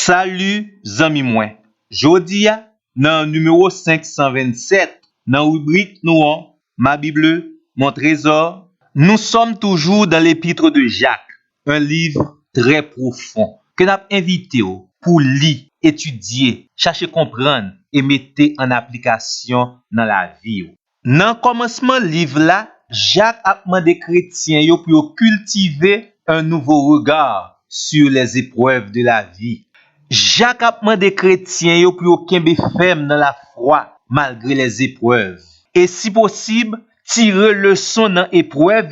Salut, zami mwen. Jodi a, nan numéro 527, dans rubrique nous, ma Bible, mon trésor, nous sommes toujours dans l'épître de Jacques, un livre très profond que nous avons invité pour lire, étudier, chercher comprendre et mettre en application dans la vie. Dans le commencement livre là, Jacques a demandé chrétiens pour cultiver un nouveau regard sur les épreuves de la vie. Jacques a demandé chrétiens pour kembe ferme dans la foi malgré les épreuves. Et si possible, tirer leçon dans épreuve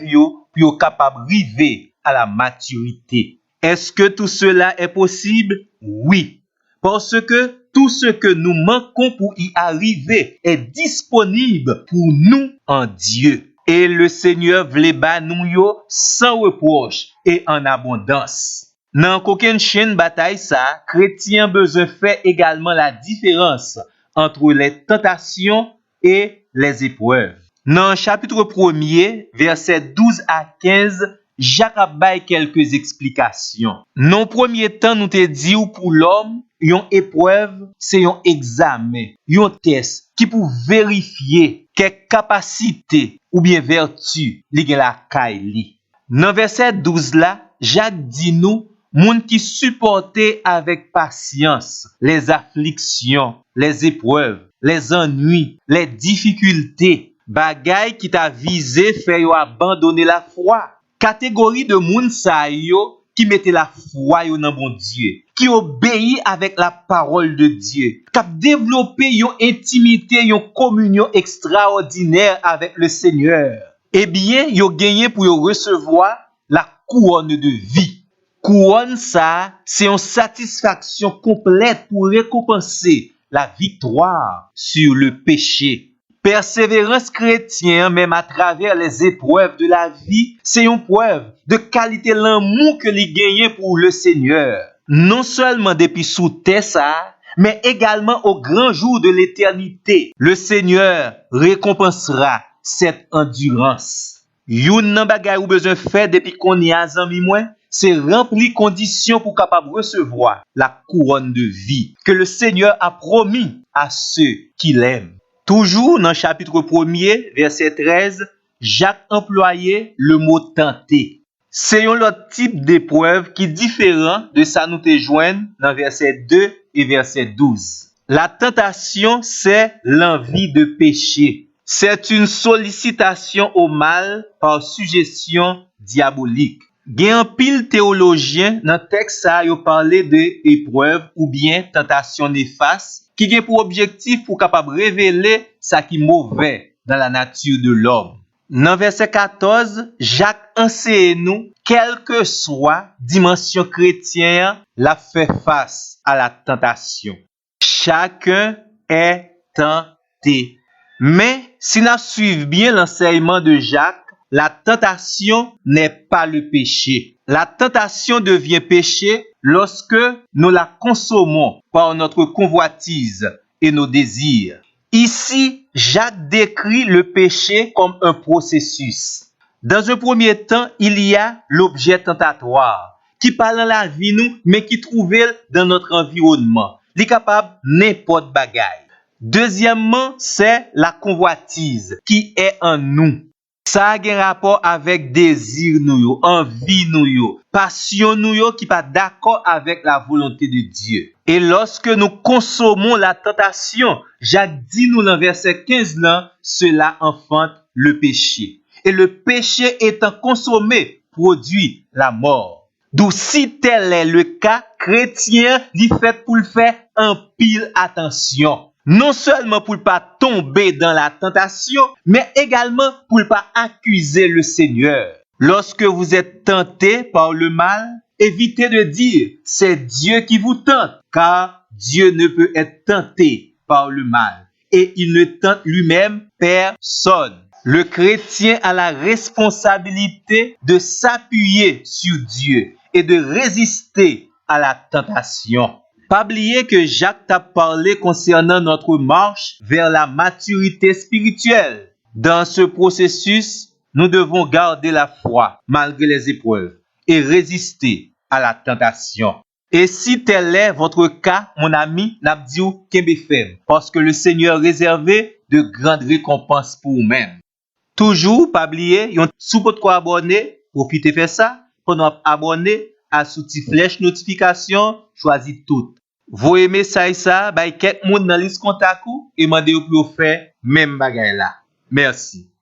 pour capable arriver à la maturité. Est-ce que tout cela est possible? Oui. Parce que tout ce que nous manquons pour y arriver est disponible pour nous en Dieu. Et le Seigneur voulait ba nous yo sans reproche et en abondance. Dans aucune chaîne bataille ça, chrétien besoin faire également la différence entre les tentations et les épreuves. Dans chapitre 1er, versets 12 à 15, Jacques a bail quelques explications. Non premier temps nous te dit ou pour l'homme, yon épreuve, c'est yon examen, yon test qui pour vérifier quelle capacité ou bien vertu li gen la kay li. Dans verset 12 là, Jacques dit nous moun qui supportait avec patience les afflictions, les épreuves, les ennuis, les difficultés, bagay qui t'a visé faire yo abandonner la foi. Catégorie de moun sa yo qui mettait la foi yo dans bon Dieu, qui obéit avec la parole de Dieu, qui a développé une intimité, une communion extraordinaire avec le Seigneur. Eh bien, yo gagné pour yo recevoir la couronne de vie. Couronne ça, c'est une satisfaction complète pour récompenser la victoire sur le péché. Persévérance chrétienne, même à travers les épreuves de la vie, c'est une preuve de qualité l'amour que les gagne pour le Seigneur. Non seulement depuis sous terre ça, mais également au grand jour de l'éternité. Le Seigneur récompensera cette endurance. Youn nan bagay ou besoin faire depuis qu'on y a zami moi, c'est remplir conditions pour capable recevoir la couronne de vie que le Seigneur a promis à ceux qui l'aiment. Toujours dans le chapitre 1er, verset 13, Jacques employait le mot tenter. C'est un autre type d'épreuve qui est différent de ça nous te joignent dans verset 2 et verset 12. La tentation, c'est l'envie de pécher. C'est une sollicitation au mal par suggestion diabolique. Gen un pile théologien dans texte ça yo parler de épreuve ou bien tentation néfaste qui gen pour objectif pour capable révéler ça qui mauvais dans la nature de l'homme. Dans verset 14, Jacques enseigne nous quelle que soit dimension chrétienne la fait face à la tentation. Chacun est tenté. Mais si nous suivons bien l'enseignement de Jacques, la tentation n'est pas le péché. La tentation devient péché lorsque nous la consommons par notre convoitise et nos désirs. Ici, Jacques décrit le péché comme un processus. Dans un premier temps, il y a l'objet tentatoire qui parle dans la vie nous, mais qui trouve dans notre environnement. Il est capable n'importe bagaille. Deuxièmement, c'est la convoitise qui est en nous. Ça a un rapport avec désir nous, envie nous, passion nous qui pas d'accord avec la volonté de Dieu. Et lorsque nous consommons la tentation, Jacques dit nous dans verset 15 là, cela enfante le péché. Et le péché étant consommé produit la mort. D'où si tel est le cas, chrétien dit fait pour le faire en pile attention. Non seulement pour ne pas tomber dans la tentation, mais également pour ne pas accuser le Seigneur. Lorsque vous êtes tenté par le mal, évitez de dire « c'est Dieu qui vous tente », car Dieu ne peut être tenté par le mal et il ne tente lui-même personne. Le chrétien a la responsabilité de s'appuyer sur Dieu et de résister à la tentation. Pas oublier que Jacques t'a parlé concernant notre marche vers la maturité spirituelle. Dans ce processus, nous devons garder la foi malgré les épreuves et résister à la tentation. Et si tel est votre cas, mon ami, n'a dit kembe ferme, parce que le Seigneur réservé de grandes récompenses pour vous-même. Toujours, pas oublier, sous votre abonné, profitez faire ça, pendant abonner à sous flèche notification, choisis tout. Vous aimez ça, bah quelques monde dans liste contact et mandez pour faire même bagay là. Merci.